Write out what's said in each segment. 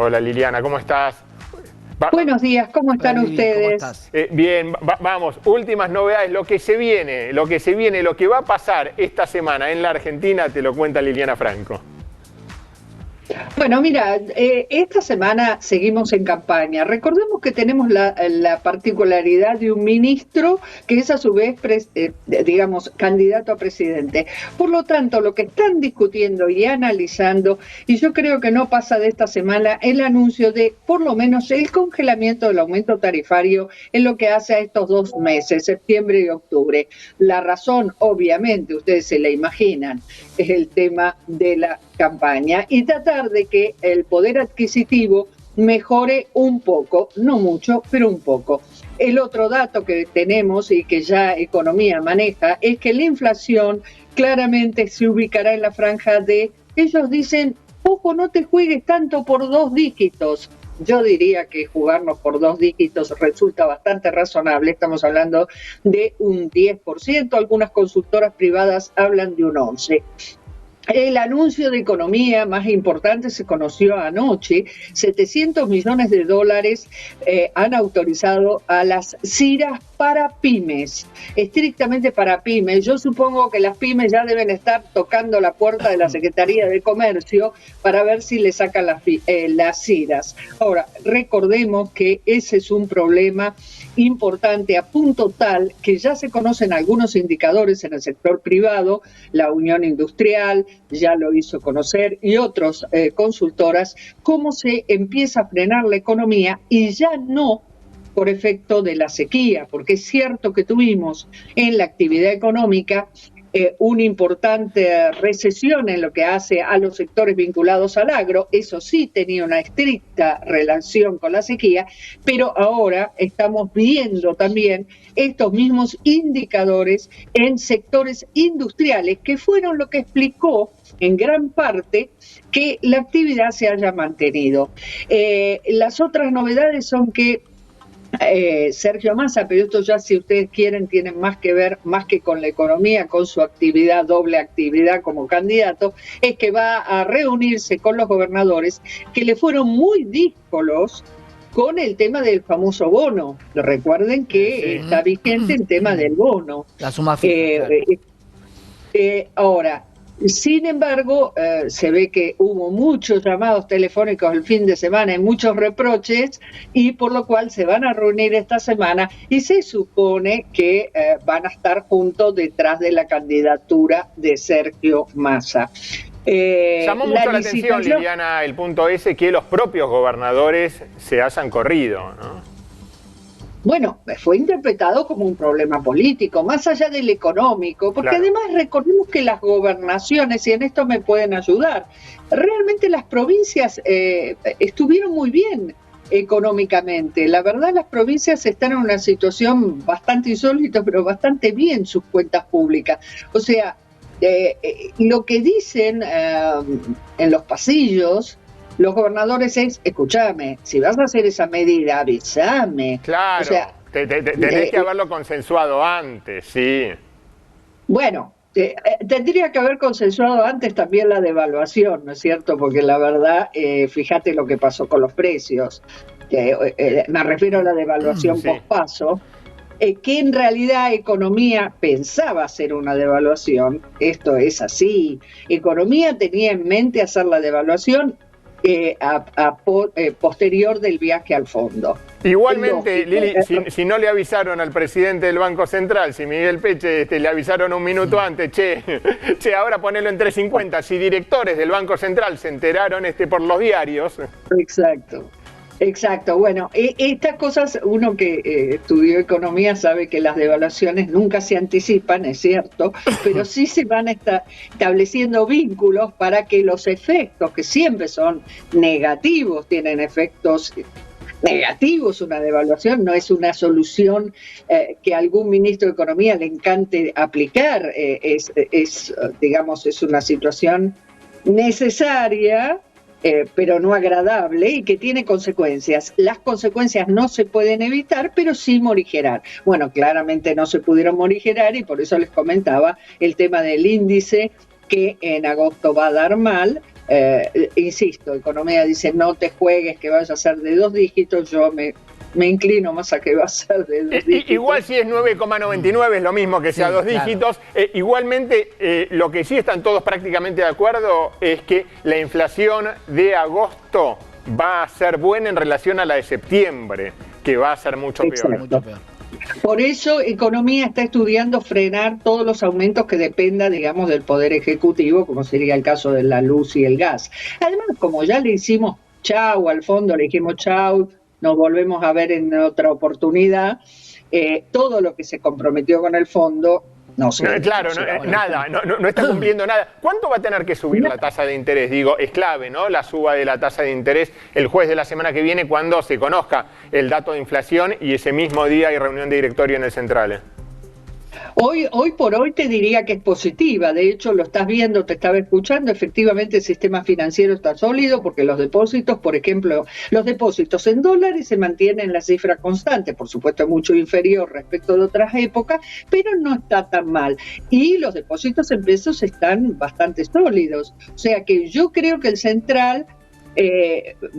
Hola Liliana, ¿cómo estás? Buenos días, ¿cómo están Hola, Lili, ustedes? ¿cómo estás? Bien, vamos, últimas novedades, lo que se viene, lo que va a pasar esta semana en la Argentina, te lo cuenta Liliana Franco. Bueno, mira, esta semana seguimos en campaña. Recordemos que tenemos la particularidad de un ministro que es a su vez, digamos, candidato a presidente. Por lo tanto, lo que están discutiendo y analizando, y yo creo que no pasa de esta semana, el anuncio de, por lo menos, el congelamiento del aumento tarifario en lo que hace a estos 2 meses, septiembre y octubre. La razón, obviamente, ustedes se la imaginan, es el tema de la campaña y tratar de que el poder adquisitivo mejore un poco, no mucho, pero un poco. El otro dato que tenemos y que ya Economía maneja es que la inflación claramente se ubicará en la franja de, ellos dicen, ojo, no te juegues tanto por 2 dígitos. Yo diría que jugarnos por 2 dígitos resulta bastante razonable, estamos hablando de un 10%, algunas consultoras privadas hablan de un 11%. El anuncio de economía más importante se conoció anoche. 700 millones de dólares han autorizado a las CIRAs para pymes, estrictamente para pymes. Yo supongo que las pymes ya deben estar tocando la puerta de la Secretaría de Comercio para ver si le sacan las CIRAs. Ahora, recordemos que ese es un problema importante a punto tal que ya se conocen algunos indicadores en el sector privado, la Unión Industrial ya lo hizo conocer y otras consultoras, cómo se empieza a frenar la economía y ya no por efecto de la sequía, porque es cierto que tuvimos en la actividad económica una importante recesión en lo que hace a los sectores vinculados al agro, eso sí tenía una estricta relación con la sequía, pero ahora estamos viendo también estos mismos indicadores en sectores industriales, que fueron lo que explicó en gran parte que la actividad se haya mantenido. Las otras novedades son que Sergio Massa, pero esto ya si ustedes quieren tienen más que ver, más que con la economía, con su actividad, doble actividad como candidato, es que va a reunirse con los gobernadores que le fueron muy díscolos con el tema del famoso bono. Recuerden que está vigente el tema del bono. La suma fija, claro. Ahora, sin embargo, se ve que hubo muchos llamados telefónicos el fin de semana y muchos reproches, y por lo cual se van a reunir esta semana y se supone que van a estar juntos detrás de la candidatura de Sergio Massa. Llamó mucho la atención, Liliana, el punto ese, que los propios gobernadores se hayan corrido, ¿no? Bueno, fue interpretado como un problema político, más allá del económico, porque Claro. además recordemos que las gobernaciones, y en esto me pueden ayudar, realmente las provincias estuvieron muy bien económicamente. La verdad, las provincias están en una situación bastante insólita, pero bastante bien sus cuentas públicas. O sea, lo que dicen en los pasillos los gobernadores es, escúchame, si vas a hacer esa medida, avísame. Claro, O sea, tenés que haberlo consensuado antes, sí. bueno, tendría que haber consensuado antes también la devaluación, ¿no es cierto? Porque la verdad, fíjate lo que pasó con los precios. Me refiero a la devaluación Sí. pospaso, que en realidad Economía pensaba hacer una devaluación. Esto es así. Economía tenía en mente hacer la devaluación posterior del viaje al fondo. Igualmente, Lili, si no le avisaron al presidente del Banco Central, si Miguel Peche le avisaron un minuto antes, che, ahora ponelo en 3.50, si directores del Banco Central se enteraron por los diarios. Exacto. Bueno, estas cosas, uno que estudió economía sabe que las devaluaciones nunca se anticipan, es cierto, pero sí se van estableciendo vínculos para que los efectos, que siempre son negativos, tienen efectos negativos. Una devaluación no es una solución que a algún ministro de Economía le encante aplicar, digamos, es una situación necesaria, pero no agradable, y que tiene consecuencias. Las consecuencias no se pueden evitar, pero sí morigerar. Bueno, claramente no se pudieron morigerar y por eso les comentaba el tema del índice, que en agosto va a dar mal, insisto, economía dice no te juegues que vaya a ser de 2 dígitos, yo me inclino más a que va a ser de 2 dígitos. Igual si es 9,99 es lo mismo que sea 2 dígitos. Igualmente, lo que sí están todos prácticamente de acuerdo es que la inflación de agosto va a ser buena en relación a la de septiembre, que va a ser mucho peor. Mucho peor. Por eso Economía está estudiando frenar todos los aumentos que dependan, digamos, del Poder Ejecutivo, como sería el caso de la luz y el gas. Además, como ya le hicimos chau al fondo, le dijimos chau, nos volvemos a ver en otra oportunidad, todo lo que se comprometió con el fondo no sé. Claro, no está cumpliendo nada. ¿Cuánto va a tener que subir la tasa de interés? Digo, es clave, ¿no? La suba de la tasa de interés el jueves de la semana que viene, cuando se conozca el dato de inflación y ese mismo día hay reunión de directorio en el Central. Hoy por hoy te diría que es positiva, de hecho lo estás viendo, te estaba escuchando, efectivamente el sistema financiero está sólido porque los depósitos, por ejemplo, los depósitos en dólares se mantienen en la cifra constante, por supuesto es mucho inferior respecto de otras épocas, pero no está tan mal. Y los depósitos en pesos están bastante sólidos, o sea que yo creo que el Central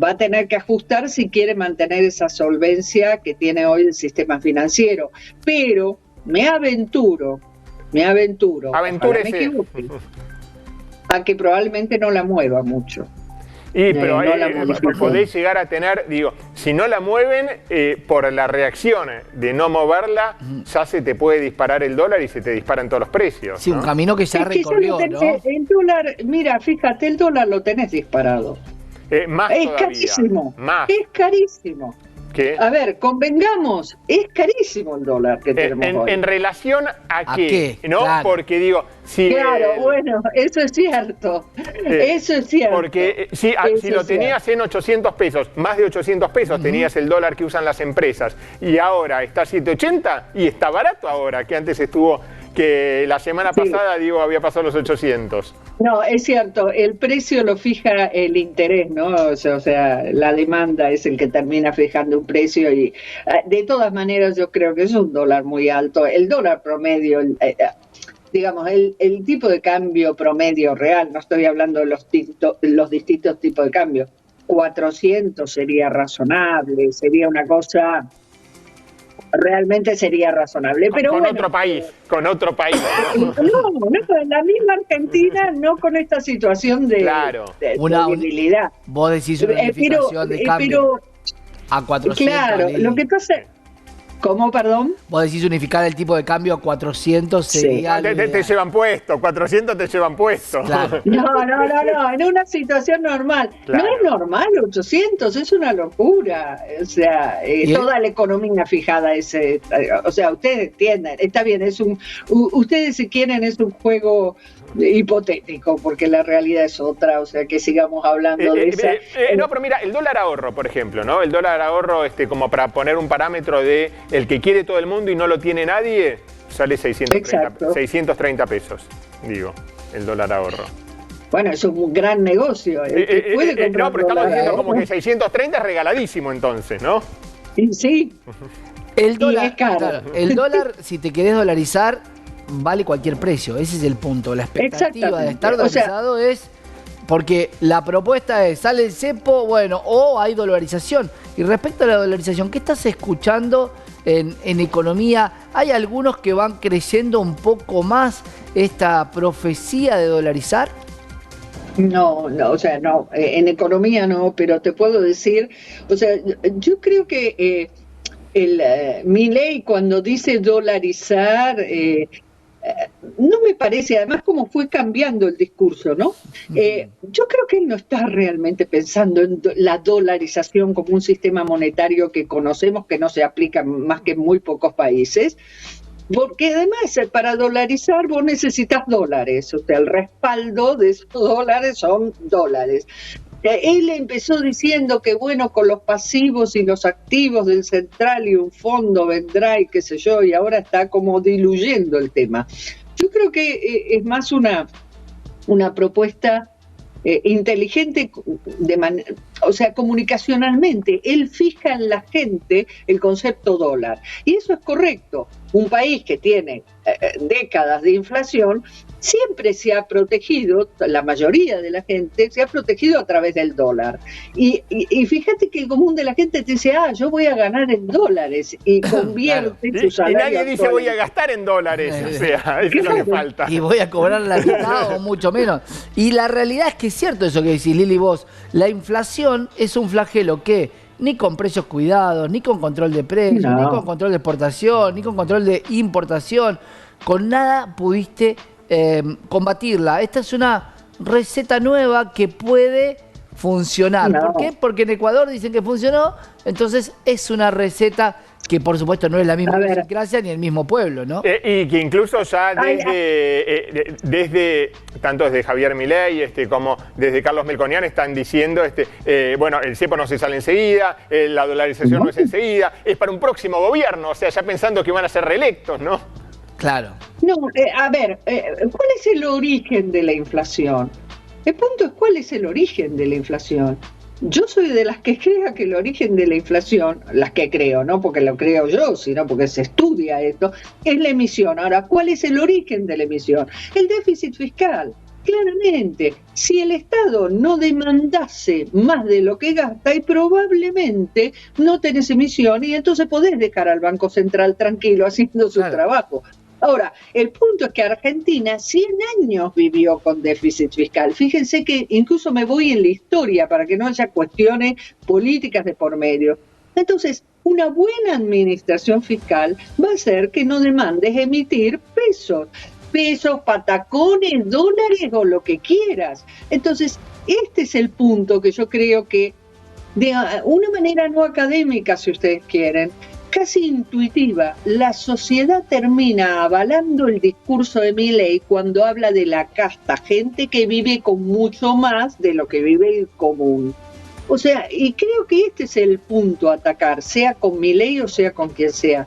va a tener que ajustar si quiere mantener esa solvencia que tiene hoy el sistema financiero, pero me aventuro, Aventúrese. A que probablemente no la mueva mucho. Pero podéis llegar a tener, digo, si no la mueven, por la reacción de no moverla, ya se te puede disparar el dólar y se te disparan todos los precios. Sí, ¿no? Un camino que ya recorrió, ¿no? El dólar, mira, fíjate, el dólar lo tenés disparado. Más es todavía. Carísimo. Más. Es carísimo. ¿Qué? A ver, convengamos, es carísimo el dólar que tenemos hoy. ¿En relación a qué? ¿No? Claro. Porque digo, si... Claro, bueno, eso es cierto. Eso es cierto. Porque si lo tenías en 800 pesos, más de 800 pesos tenías el dólar que usan las empresas, y ahora está a 780 y está barato ahora, que antes estuvo, que la semana pasada, digo, había pasado los 800. No, es cierto, el precio lo fija el interés, ¿no? O sea, la demanda es el que termina fijando un precio y de todas maneras yo creo que es un dólar muy alto. El dólar promedio, digamos, el tipo de cambio promedio real, no estoy hablando de los distintos tipos de cambio, 400 sería razonable, sería una cosa... Realmente sería razonable, pero con bueno, otro país. No, en la misma Argentina, no con esta situación de debilidad. Vos decís una unificación de cambio a 400. Claro, lo que pasa... ¿Cómo, perdón? Vos decís unificar el tipo de cambio a 400 sería... Te llevan puesto, 400 te llevan puesto. Claro. No, en una situación normal. Claro. No es normal 800, es una locura. O sea, toda la economía fijada o sea, ustedes entienden, está bien, ustedes si quieren es un juego hipotético, porque la realidad es otra, o sea, que sigamos hablando de esa... No, pero mira, el dólar ahorro, por ejemplo, ¿no? El dólar ahorro, como para poner un parámetro de el que quiere todo el mundo y no lo tiene nadie, sale 630 pesos, digo, el dólar ahorro. Bueno, es un gran negocio. No, pero estamos diciendo como que 630 es regaladísimo entonces, ¿no? Sí. El dólar, es caro. Claro, el dólar, si te querés dolarizar, vale cualquier precio. Ese es el punto. La expectativa de estar dolarizado es... Porque la propuesta es, sale el cepo, bueno, o hay dolarización. Y respecto a la dolarización, ¿qué estás escuchando en economía? ¿Hay algunos que van creyendo un poco más esta profecía de dolarizar? No, o sea, no, en economía no, pero te puedo decir, o sea, yo creo que Milei cuando dice dolarizar... no me parece, además como fue cambiando el discurso, ¿no? Yo creo que él no está realmente pensando en la dolarización como un sistema monetario que conocemos que no se aplica más que en muy pocos países, porque además para dolarizar vos necesitas dólares, o sea, el respaldo de esos dólares son dólares. Él empezó diciendo que bueno, con los pasivos y los activos del Central y un fondo vendrá y qué sé yo, y ahora está como diluyendo el tema. Yo creo que es más una propuesta inteligente, o sea, comunicacionalmente, él fija en la gente el concepto dólar. Y eso es correcto. Un país que tiene décadas de inflación siempre se ha protegido, la mayoría de la gente se ha protegido a través del dólar. Y fíjate que el común de la gente te dice, yo voy a ganar en dólares y convierte claro. su salario. Y nadie dice voy a gastar en dólares, o sea, eso es lo que falta. Y voy a cobrar la mitad o mucho menos. Y la realidad es que es cierto eso que decís, Lili, vos, la inflación es un flagelo que ni con precios cuidados, ni con control de precios, ni con control de exportación, ni con control de importación, con nada pudiste combatirla. Esta es una receta nueva que puede funcionar. ¿Por qué? Porque en Ecuador dicen que funcionó, entonces es una receta que por supuesto no es la misma idiosincrasia ni el mismo pueblo, ¿no? Y que incluso ya desde tanto desde Javier Milei como desde Carlos Melconian están diciendo, bueno, el cepo no se sale enseguida, la dolarización no es enseguida, es para un próximo gobierno, o sea, ya pensando que van a ser reelectos, ¿no? Claro. No, a ver, ¿cuál es el origen de la inflación? El punto es cuál es el origen de la inflación. Yo soy de las que crea que el origen de la inflación, las que creo, no porque lo creo yo, sino porque se estudia esto, es la emisión. Ahora, ¿cuál es el origen de la emisión? El déficit fiscal. Claramente, si el Estado no demandase más de lo que gasta, y probablemente no tenés emisión, y entonces podés dejar al Banco Central tranquilo haciendo su trabajo. Ahora, el punto es que Argentina 100 años vivió con déficit fiscal. Fíjense que incluso me voy en la historia para que no haya cuestiones políticas de por medio. Entonces, una buena administración fiscal va a hacer que no demandes emitir pesos, patacones, dólares o lo que quieras. Entonces, este es el punto que yo creo que, de una manera no académica, si ustedes quieren, casi intuitiva, la sociedad termina avalando el discurso de Milei cuando habla de la casta, gente que vive con mucho más de lo que vive el común. O sea, y creo que este es el punto a atacar, sea con Milei o sea con quien sea.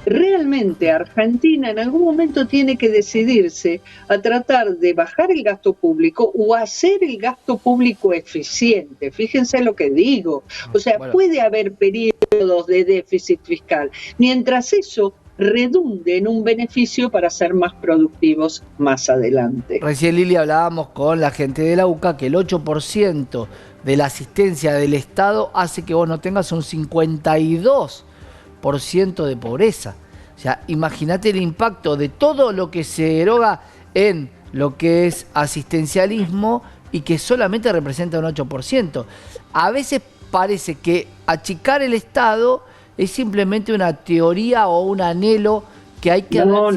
Realmente Argentina en algún momento tiene que decidirse a tratar de bajar el gasto público o hacer el gasto público eficiente. Fíjense lo que digo. O sea, puede haber periodos de déficit fiscal. Mientras eso redunde en un beneficio para ser más productivos más adelante. Recién, Lili, hablábamos con la gente de la UCA que el 8% de la asistencia del Estado hace que vos no tengas un 52% de pobreza. O sea, imagínate el impacto de todo lo que se eroga en lo que es asistencialismo y que solamente representa un 8%. A veces parece que achicar el Estado es simplemente una teoría o un anhelo que hay que no,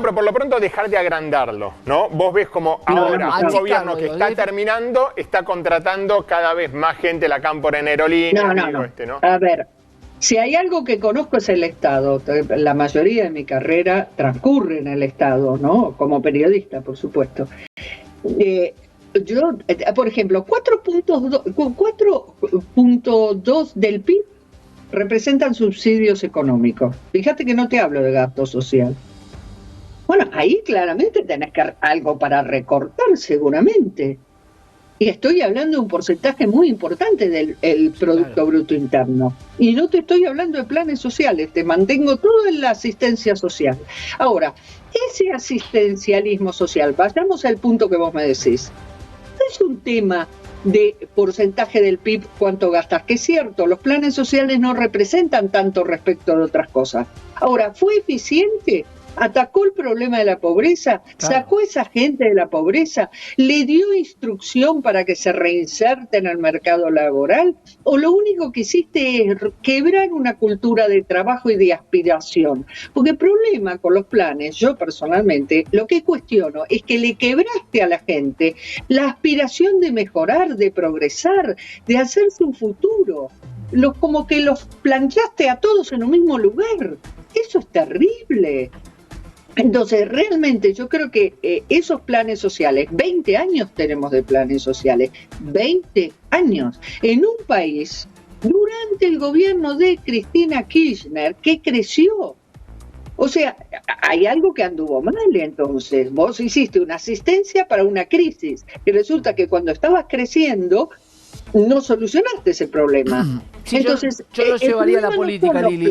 pero por lo pronto dejar de agrandarlo, ¿no? Vos ves como ahora un gobierno que está terminando, está contratando cada vez más gente, la Cámpora en aerolíneas. ¿no? A ver, si hay algo que conozco es el Estado. La mayoría de mi carrera transcurre en el Estado, ¿no? Como periodista, por supuesto. Yo, por ejemplo, 4.2 del PIB representan subsidios económicos. Fíjate que no te hablo de gasto social. Bueno, ahí claramente tenés algo para recortar seguramente. Y estoy hablando de un porcentaje muy importante del Producto Bruto Interno. Y no te estoy hablando de planes sociales, te mantengo todo en la asistencia social. Ahora, ese asistencialismo social, vayamos al punto que vos me decís, no es un tema de porcentaje del PIB, cuánto gastas, que es cierto, los planes sociales no representan tanto respecto de otras cosas. Ahora, ¿fue eficiente? ¿Atacó el problema de la pobreza? ¿Sacó a esa gente de la pobreza? ¿Le dio instrucción para que se reinserte en el mercado laboral? ¿O lo único que hiciste es quebrar una cultura de trabajo y de aspiración? Porque el problema con los planes, yo personalmente, lo que cuestiono es que le quebraste a la gente la aspiración de mejorar, de progresar, de hacerse un futuro. Como que los planchaste a todos en un mismo lugar. Eso es terrible. Entonces, realmente yo creo que esos planes sociales, 20 años tenemos de planes sociales, 20 años, en un país, durante el gobierno de Cristina Kirchner, que creció. O sea, hay algo que anduvo mal entonces. Vos hiciste una asistencia para una crisis, y resulta que cuando estabas creciendo, no solucionaste ese problema. Sí, entonces, yo no lo llevaría a la política, Lili.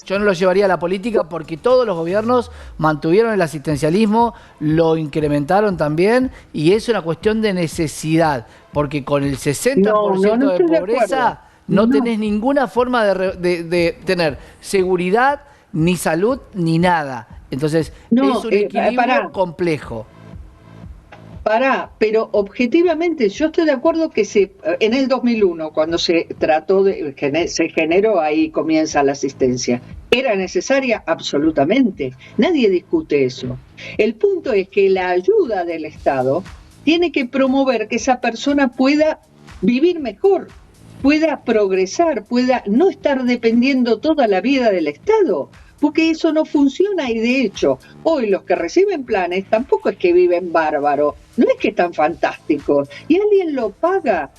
Yo no lo llevaría a la política porque todos los gobiernos mantuvieron el asistencialismo, lo incrementaron también, y es una cuestión de necesidad, porque con el 60% de pobreza no tenés ninguna forma de tener seguridad, ni salud, ni nada. Entonces, es un equilibrio complejo. Pero objetivamente yo estoy de acuerdo que en el 2001, cuando se generó, ahí comienza la asistencia. ¿Era necesaria? Absolutamente. Nadie discute eso. El punto es que la ayuda del Estado tiene que promover que esa persona pueda vivir mejor, pueda progresar, pueda no estar dependiendo toda la vida del Estado. Porque eso no funciona y de hecho, hoy los que reciben planes tampoco es que viven bárbaro, no es que están fantásticos y alguien lo paga.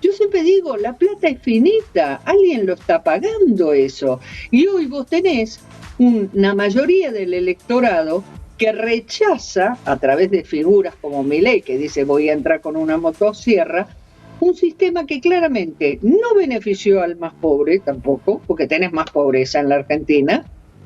Yo siempre digo, la plata es finita, alguien lo está pagando eso. Y hoy vos tenés una mayoría del electorado que rechaza, a través de figuras como Milei, que dice voy a entrar con una motosierra, un sistema que claramente no benefició al más pobre tampoco, porque tenés más pobreza en la Argentina,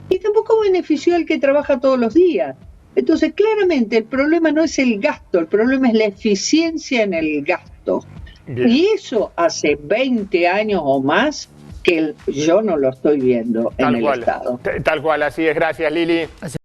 y tampoco benefició al que trabaja todos los días. Entonces, claramente, el problema no es el gasto, el problema es la eficiencia en el gasto. Bien. Y eso hace 20 años o más que yo no lo estoy viendo en el Estado. Tal cual, así es. Gracias, Lili.